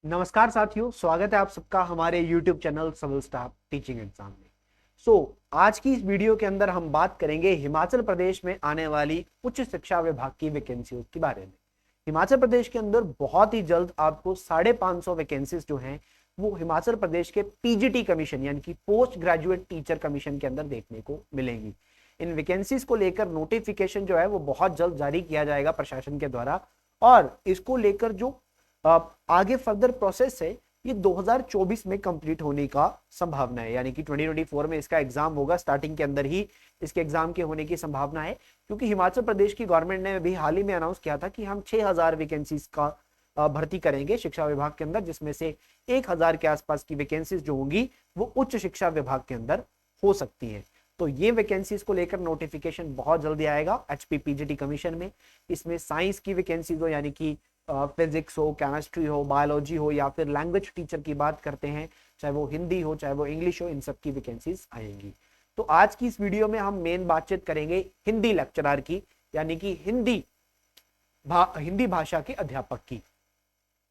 नमस्कार साथियों, स्वागत है आप सबका हमारे YouTube channel civil staff teaching exam में। आज की इस वीडियो के अंदर हम बात करेंगे हिमाचल प्रदेश में आने वाली उच्च शिक्षा विभाग की वैकेंसियों के बारे में। हिमाचल प्रदेश के अंदर बहुत ही जल्द आपको 550 वैकेंसीज जो हैं वो हिमाचल प्रदेश के पीजीटी कमीशन यानी कि पोस्ट ग्रेजुएट टीचर कमीशन के अंदर देखने को मिलेंगी। इन वैकेंसीज को लेकर नोटिफिकेशन जो है वो बहुत जल्द जारी किया जाएगा प्रशासन के द्वारा, और इसको लेकर जो आगे फर्दर प्रोसेस है ये 2024 में कंप्लीट होने का संभावना है, यानी कि 2024 में इसका एग्जाम होगा। स्टार्टिंग के अंदर ही इसके एग्जाम के होने की संभावना है, क्योंकि हिमाचल प्रदेश की गवर्नमेंट ने अभी हाल ही में अनाउंस किया था कि हम 6000 वैकेंसीज का भर्ती करेंगे शिक्षा विभाग के अंदर, जिसमें से 1000 के आसपास की वैकेंसीज जो होंगी वो उच्च शिक्षा विभाग के अंदर हो सकती है। तो ये वैकेंसीज को लेकर नोटिफिकेशन बहुत जल्दी आएगा एचपीपीजीटी कमीशन में। इसमें साइंस की वैकेंसीज हो, यानी कि फिजिक्स हो, केमिस्ट्री हो, बायोलॉजी हो, या फिर लैंग्वेज टीचर की बात करते हैं, चाहे वो हिंदी हो चाहे वो इंग्लिश हो, इन सब की वैकेंसीज आएंगी। तो आज की इस वीडियो में हम मेन बातचीत करेंगे हिंदी लेक्चरर की, यानी कि हिंदी भाषा के अध्यापक की।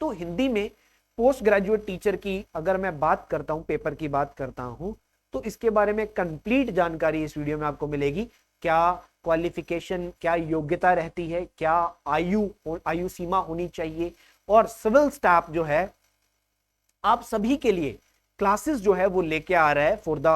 तो हिंदी में पोस्ट ग्रेजुएट टीचर की अगर मैं बात करता हूं, पेपर की बात करता हूं, तो इसके बारे में कंप्लीट जानकारी इस वीडियो में आपको मिलेगी। क्या क्वालिफिकेशन, क्या योग्यता रहती है, क्या आयु सीमा होनी चाहिए, और सिविल स्टाफ जो है आप सभी के लिए क्लासेस जो है वो लेके आ रहा है for the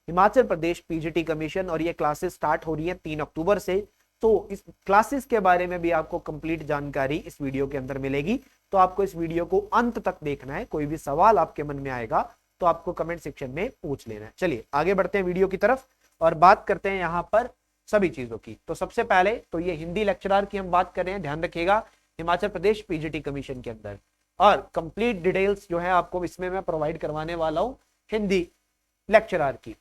Himachal Pradesh PGT commission, और ये क्लासेस स्टार्ट हो रही है 3 अक्टूबर से। तो इस क्लासेस के बारे में भी आपको कंप्लीट जानकारी इस वीडियो के अंदर मिलेगी। तो आपको इस वीडियो को अंत तक देखना है। कोई भी सवाल आपके मन में आएगा तो आपको कमेंट सेक्शन में पूछ लेना है। चलिए आगे बढ़ते हैं वीडियो की तरफ और बात करते हैं यहाँ पर सभी चीजों की। तो सबसे पहले तो ये हिंदी लेक्चरर की हम बात कर रहे हैं, ध्यान रखिएगा, हिमाचल प्रदेश पीजीटी कमीशन के अंदर, और कंप्लीट डिटेल्स जो है आपको इसमें मैं प्रोवाइड करवाने वाला हूं हिंदी लेक्चरर की।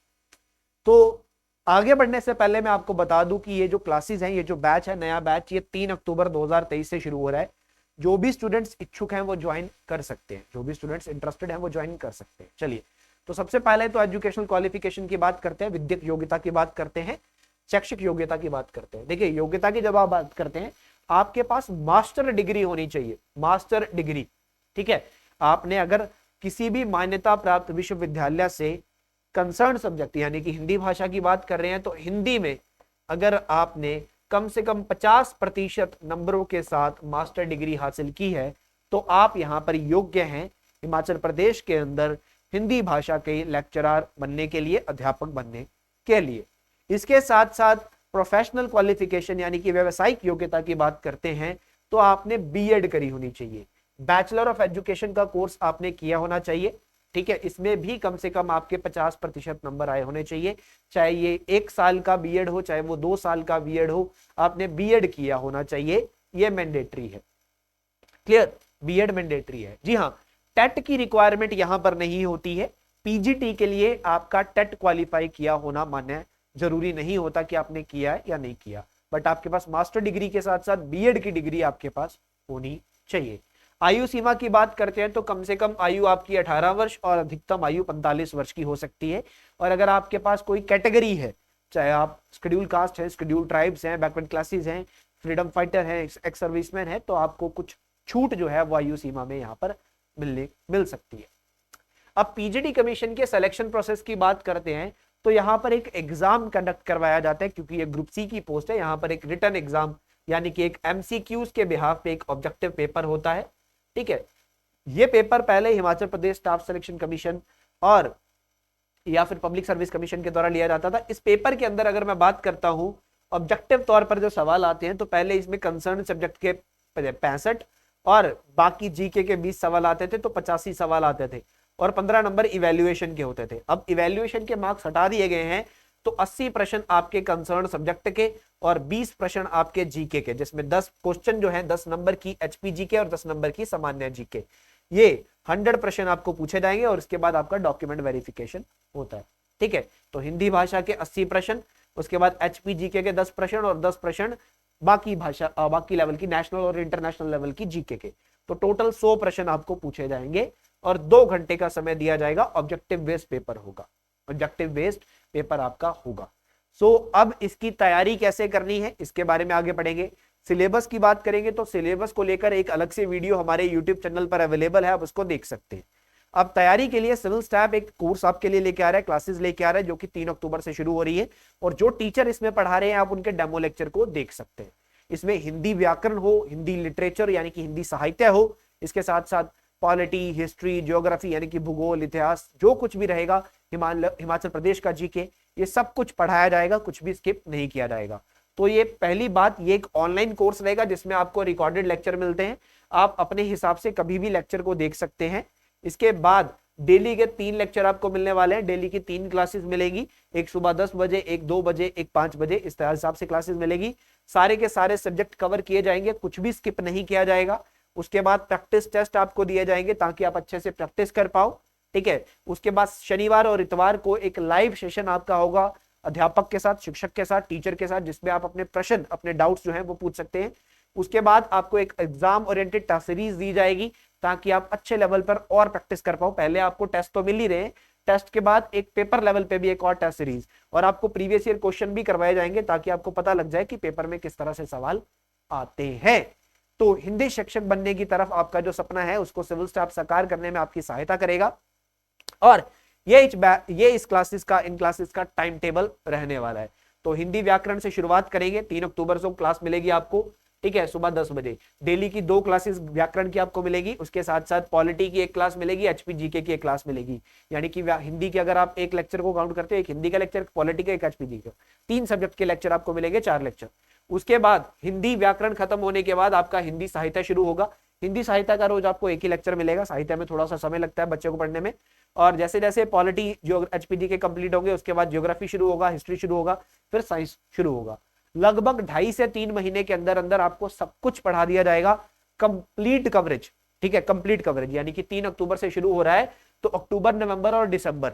तो आगे बढ़ने से पहले मैं आपको बता दूं कि ये जो क्लासेस हैं, ये जो बैच है, नया बैच, ये 3 अक्टूबर 2023 से शुरू हो रहा है। जो भी स्टूडेंट्स इच्छुक हैं वो ज्वाइन कर सकते हैं, जो भी स्टूडेंट्स इंटरेस्टेड हैं वो ज्वाइन कर सकते हैं। चलिए, तो सबसे पहले तो एजुकेशनल क्वालिफिकेशन की बात करते हैं, विद्यक योग्यता की बात करते हैं, शैक्षिक योग्यता की बात करते हैं। देखिए, योग्यता की जब आप बात करते हैं, आपके पास मास्टर डिग्री होनी चाहिए, मास्टर डिग्री। ठीक है, आपने अगर किसी भी मान्यता प्राप्त विश्वविद्यालय से कंसर्न सब्जेक्ट यानी कि हिंदी भाषा की बात कर रहे हैं, तो हिंदी में अगर आपने कम से कम 50% नंबरों के साथ मास्टर डिग्री हासिल की है तो आप यहां पर योग्य हैं हिमाचल प्रदेश के अंदर हिंदी भाषा के लेक्चरर बनने के लिए, अध्यापक बनने के लिए। इसके साथ साथ प्रोफेशनल क्वालिफिकेशन यानी कि व्यवसायिक योग्यता की बात करते हैं तो आपने बीएड करी होनी चाहिए, बैचलर ऑफ एजुकेशन का कोर्स आपने किया होना चाहिए। ठीक है, इसमें भी कम से कम आपके 50% नंबर आए होने चाहिए, चाहे ये 1 साल का बीएड हो चाहे वो 2 साल का बीएड हो, आपने बीएड किया होना चाहिए, ये मैंडेटरी है। क्लियर, बीएड मैंडेटरी है। जी हाँ, टेट की रिक्वायरमेंट यहां पर नहीं होती है। पीजीटी के लिए आपका टेट क्वालिफाई किया होना मान्य जरूरी नहीं होता कि आपने किया है या नहीं किया, बट आपके पास मास्टर डिग्री के साथ साथ बीएड की डिग्री आपके पास होनी चाहिए। आयु सीमा की बात करते हैं तो कम से कम आयु आपकी 18 वर्ष और अधिकतम आयु 45 वर्ष की हो सकती है। और अगर आपके पास कोई कैटेगरी है, चाहे आप शेड्यूल कास्ट है, शेड्यूल ट्राइब्स हैं, बैकवर्ड क्लासेस हैं, फ्रीडम फाइटर है, एक्स सर्विसमैन है, तो आपको कुछ छूट जो है वो आयु सीमा में यहाँ पर मिल सकती है। अब पीजीटी कमीशन के सिलेक्शन प्रोसेस की बात करते हैं तो यहाँ पर एक एग्जाम कंडक्ट करवाया जाता है, क्योंकि ये ग्रुप सी की पोस्ट है। यहाँ पर एक रिटन एग्जाम यानी कि एक एमसीक्यूज के बिहाफ पे एक ऑब्जेक्टिव पेपर होता है। ठीक है, ये पेपर पहले Himachal Pradesh staff selection commission और या फिर पब्लिक सर्विस कमीशन के द्वारा लिया जाता था। इस पेपर के अंदर अगर मैं बात करता हूं, ऑब्जेक्टिव तौर पर जो सवाल आते हैं, तो पहले इसमें कंसर्न सब्जेक्ट के 65 और बाकी जीके के 20 सवाल आते थे, तो 85 सवाल आते थे, और 15 नंबर इवेल्युएशन के होते थे। अब इवेल्युएशन के मार्क्स हटा दिए गए हैं, तो 80 प्रश्न आपके कंसर्न सब्जेक्ट के और 20 प्रश्न आपके जीके के, जिसमें 10 क्वेश्चन जो है 10 नंबर की एचपीजी के और 10 नंबर की सामान्य जीके, ये 100 प्रश्न आपको पूछे जाएंगे और उसके बाद आपका डॉक्यूमेंट वेरिफिकेशन होता है। ठीक है, तो हिंदी भाषा के 80 प्रश्न, उसके बाद एचपीजीके के 10 प्रश्न और 10 प्रश्न बाकी लेवल की, नेशनल और इंटरनेशनल लेवल की जीके के, तो टोटल 100 प्रश्न आपको पूछे जाएंगे और 2 घंटे का समय दिया जाएगा। ऑब्जेक्टिव बेस्ड पेपर होगा, ऑब्जेक्टिव बेस्ड पेपर आपका होगा। अब इसकी तैयारी कैसे करनी है इसके बारे में आगे पढ़ेंगे। सिलेबस की बात करेंगे तो सिलेबस को लेकर एक अलग से वीडियो हमारे यूट्यूब चैनल पर अवेलेबल है, आप उसको देख सकते हैं। अब तैयारी के लिए सिविल स्टाफ एक कोर्स आपके लिए लेके आ रहा है, क्लासेस लेके आ रहा है, जो कि 3 अक्टूबर से शुरू हो रही है। और जो टीचर इसमें पढ़ा रहे हैं आप उनके डेमो लेक्चर को देख सकते हैं। इसमें हिंदी व्याकरण हो, हिंदी लिटरेचर यानी कि हिंदी साहित्य हो, इसके साथ साथ पॉलिटी, हिस्ट्री, ज्योग्राफी यानी कि भूगोल, इतिहास, जो कुछ भी रहेगा, हिमाचल प्रदेश का जीके, ये सब कुछ पढ़ाया जाएगा, कुछ भी स्किप नहीं किया जाएगा। तो ये पहली बात, ये एक ऑनलाइन कोर्स रहेगा जिसमें आपको रिकॉर्डेड लेक्चर मिलते हैं, आप अपने हिसाब से कभी भी लेक्चर को देख सकते हैं। इसके बाद डेली के 3 लेक्चर आपको मिलने वाले हैं, डेली की 3 क्लासेस मिलेगी, एक सुबह 10 बजे, एक 2 बजे, एक 5 बजे, इस तरह हिसाब से क्लासेस मिलेगी। सारे के सारे सब्जेक्ट कवर किए जाएंगे, कुछ भी स्किप नहीं किया जाएगा। उसके बाद प्रैक्टिस टेस्ट आपको दिए जाएंगे ताकि आप अच्छे से प्रैक्टिस कर पाओ, ठीक है। उसके बाद शनिवार और इतवार को एक लाइव सेशन आपका होगा अध्यापक के साथ, शिक्षक के साथ, टीचर के साथ, जिसमें आप अपने प्रश्न, अपने डाउट्स जो हैं वो पूछ सकते हैं। उसके बाद आपको एक एग्जाम ओरिएंटेड टेस्ट सीरीज दी जाएगी ताकि आप अच्छे लेवल पर और प्रैक्टिस कर पाओ। पहले आपको टेस्ट तो मिल ही रहे, टेस्ट के बाद एक पेपर लेवल पे भी एक और टेस्ट सीरीज, और आपको प्रीवियस ईयर क्वेश्चन भी करवाए जाएंगे ताकि आपको पता लग जाए कि पेपर में किस तरह से सवाल आते हैं। तो हिंदी शिक्षक बनने की तरफ आपका जो सपना है उसको सिविल स्टाफ साकार करने में आपकी सहायता करेगा। और ये इस क्लासेस का, इन क्लासेस का टाइम टेबल रहने वाला है। तो हिंदी व्याकरण से शुरुआत करेंगे, 3 अक्टूबर से क्लास मिलेगी आपको, ठीक है, सुबह 10 बजे। डेली की 2 क्लासेस व्याकरण की आपको मिलेगी, उसके साथ साथ पॉलिटी की एक क्लास मिलेगी, एचपी जीके की एक क्लास मिलेगी। यानी कि हिंदी के अगर आप एक लेक्चर को काउंट करते हैं, एक हिंदी का लेक्चर, पॉलिटी का, एक एचपी जीके, 3 सब्जेक्ट के लेक्चर आपको मिलेंगे, 4 लेक्चर। उसके बाद हिंदी व्याकरण खत्म होने के बाद आपका हिंदी साहित्य शुरू होगा। हिंदी साहित्य का रोज आपको एक ही लेक्चर मिलेगा, साहित्य में थोड़ा सा समय लगता है बच्चे को पढ़ने में। और जैसे जैसे पॉलिटी जो एचपीडी के कंप्लीट होंगे उसके बाद ज्योग्राफी शुरू होगा, हिस्ट्री शुरू होगा, फिर साइंस शुरू होगा। लगभग 2.5 से 3 महीने के अंदर अंदर आपको सब कुछ पढ़ा दिया जाएगा, कंप्लीट कवरेज, ठीक है, कंप्लीट कवरेज। यानी कि 3 अक्टूबर से शुरू हो रहा है तो अक्टूबर, नवंबर और दिसंबर,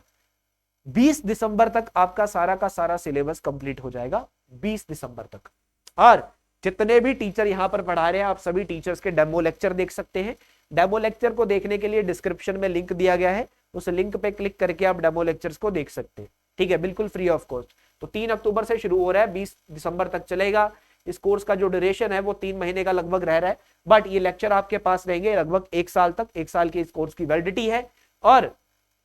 20 दिसंबर तक आपका सारा का सारा सिलेबस कंप्लीट हो जाएगा, 20 दिसंबर तक। और जितने भी टीचर यहां पर पढ़ा रहे हैं आप सभी टीचर्स के डेमो लेक्चर देख सकते हैं। डेमो लेक्चर को देखने के लिए डिस्क्रिप्शन में लिंक दिया गया है, उस लिंक पे क्लिक करके आप डेमो लेक्चर्स को देख सकते हैं, ठीक है, बिल्कुल फ्री ऑफ कॉस्ट। तो 3 अक्टूबर से शुरू हो रहा है, 20 दिसंबर तक चलेगा। इस कोर्स का जो ड्यूरेशन है वो 3 महीने का लगभग रह रहा है, बट ये लेक्चर आपके पास रहेंगे लगभग 1 साल तक, 1 साल की इस कोर्स की वैलिडिटी है। और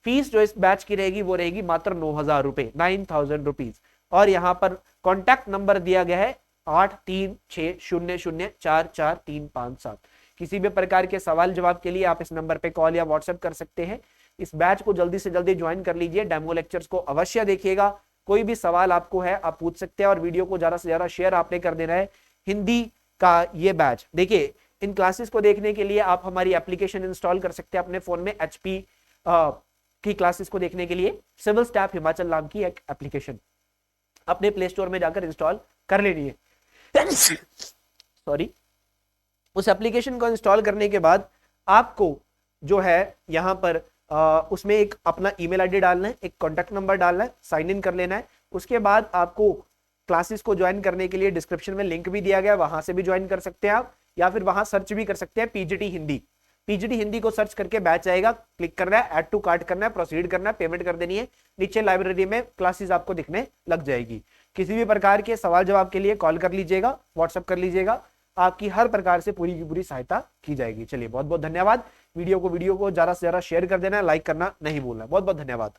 फीस जो इस बैच की रहेगी वो रहेगी मात्र 9,000 रुपए, 9,000 रुपीज। और यहाँ पर कॉन्टैक्ट नंबर दिया गया है 8360044357। किसी भी प्रकार के सवाल जवाब के लिए आप इस नंबर पे कॉल या व्हाट्सएप कर सकते हैं। इस बैच को जल्दी से जल्दी ज्वाइन कर लीजिए, डेमो लेक्चर्स को अवश्य देखिएगा। कोई भी सवाल आपको है आप पूछ सकते हैं, और वीडियो को ज्यादा से ज्यादा शेयर आपने कर देना है। हिंदी का ये बैच देखिए, इन क्लासेस को देखने के लिए आप हमारी एप्लीकेशन इंस्टॉल कर सकते हैं अपने फोन में, एचपी की क्लासेस को देखने के लिए सिविल स्टाफ हिमाचल नाम की एक एप्लीकेशन अपने प्ले स्टोर में जाकर इंस्टॉल कर लेनी है। सॉरी, उस एप्लीकेशन को इंस्टॉल करने के बाद आपको जो है यहाँ पर उसमें एक अपना ईमेल आईडी डालना है, एक कॉन्टैक्ट नंबर डालना है, साइन इन कर लेना है। उसके बाद आपको क्लासेस को ज्वाइन करने के लिए डिस्क्रिप्शन में लिंक भी दिया गया है, वहां से भी ज्वाइन कर सकते हैं आप, या फिर वहां सर्च भी कर सकते हैं पीजीटी हिंदी। पीजीटी हिंदी को सर्च करके बैच आएगा, क्लिक करना है, ऐड टू कार्ट करना है, प्रोसीड करना है, पेमेंट कर देनी है, नीचे लाइब्रेरी में क्लासेस आपको दिखने लग जाएगी। किसी भी प्रकार के सवाल जवाब के लिए कॉल कर लीजिएगा, व्हाट्सएप कर लीजिएगा, आपकी हर प्रकार से पूरी की पूरी सहायता की जाएगी। चलिए बहुत बहुत धन्यवाद। वीडियो को ज्यादा से ज्यादा शेयर कर देना, लाइक करना नहीं भूलना। बहुत बहुत धन्यवाद।